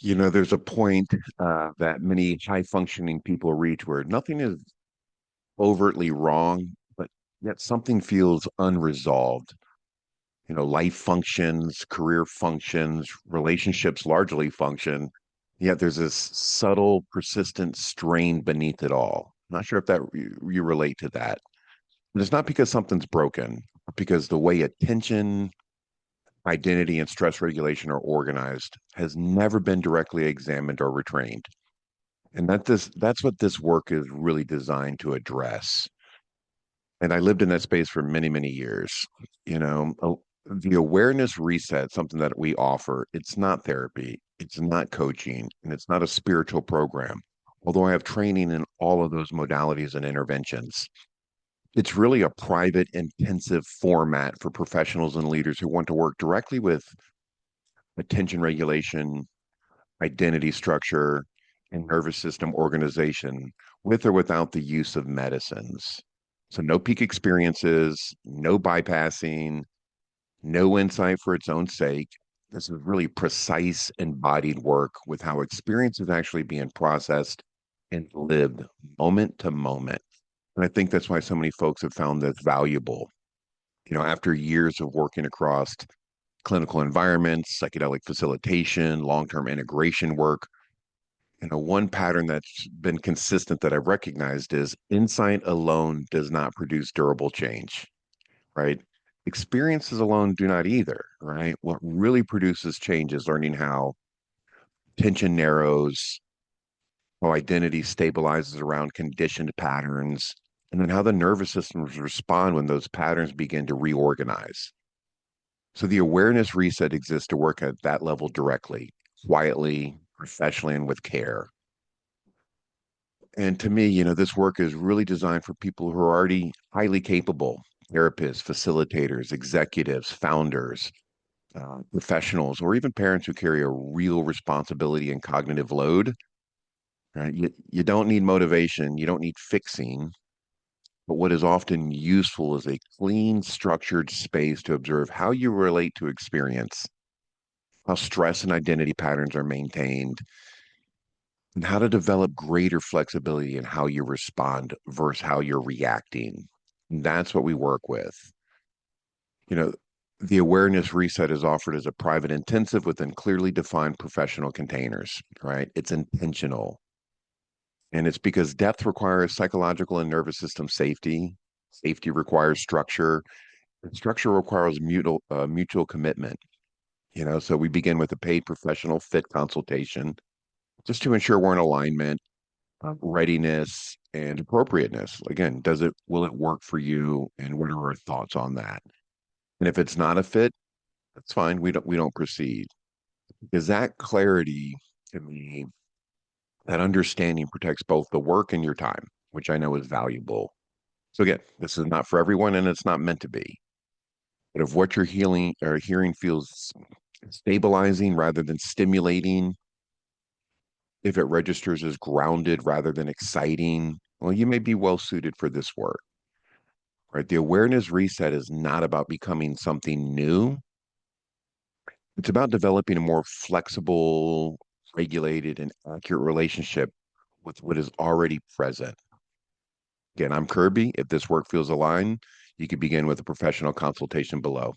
There's a point that many high functioning people reach where nothing is overtly wrong, but yet something feels unresolved. Life functions, career functions, relationships largely function, yet there's this subtle, persistent strain beneath it all. Not sure if that you relate to that. And it's not because something's broken, but because the way attention, identity, and stress regulation are organized has never been directly examined or retrained. And that's what this work is really designed to address. And I lived in that space for many, many years. The awareness reset, something that we offer, it's not therapy, it's not coaching, and it's not a spiritual program. Although I have training in all of those modalities and interventions, it's really a private, intensive format for professionals and leaders who want to work directly with attention regulation, identity structure, and nervous system organization with or without the use of medicines. So, no peak experiences, no bypassing, no insight for its own sake. This is really precise, embodied work with how experience is actually being processed and lived moment to moment. And I think that's why so many folks have found this valuable. After years of working across clinical environments, psychedelic facilitation, long-term integration work, one pattern that's been consistent that I've recognized is insight alone does not produce durable change, right? Experiences alone do not either, right? What really produces change is learning how tension narrows, how identity stabilizes around conditioned patterns, and then how the nervous systems respond when those patterns begin to reorganize. So the awareness reset exists to work at that level directly, quietly, professionally, and with care. And to me, this work is really designed for people who are already highly capable therapists, facilitators, executives, founders, professionals, or even parents who carry a real responsibility and cognitive load. Right? You don't need motivation, you don't need fixing, but what is often useful is a clean, structured space to observe how you relate to experience, how stress and identity patterns are maintained, and how to develop greater flexibility in how you respond versus how you're reacting. And that's what we work with. You know, the awareness reset is offered as a private intensive within clearly defined professional containers, right? It's intentional. And it's because depth requires psychological and nervous system safety. Safety requires structure. And structure requires mutual commitment. So we begin with a paid professional fit consultation just to ensure we're in alignment, readiness, and appropriateness. Again, will it work for you? And what are our thoughts on that? And if it's not a fit, that's fine. We don't proceed. Because that clarity to me, that understanding protects both the work and your time, which I know is valuable. So again, this is not for everyone and it's not meant to be. But if what you're healing or hearing feels stabilizing rather than stimulating, if it registers as grounded rather than exciting, well, you may be well suited for this work, right? The awareness reset is not about becoming something new. It's about developing a more flexible, regulated, and accurate relationship with what is already present. Again, I'm Kirby. If this work feels aligned, you could begin with a professional consultation below.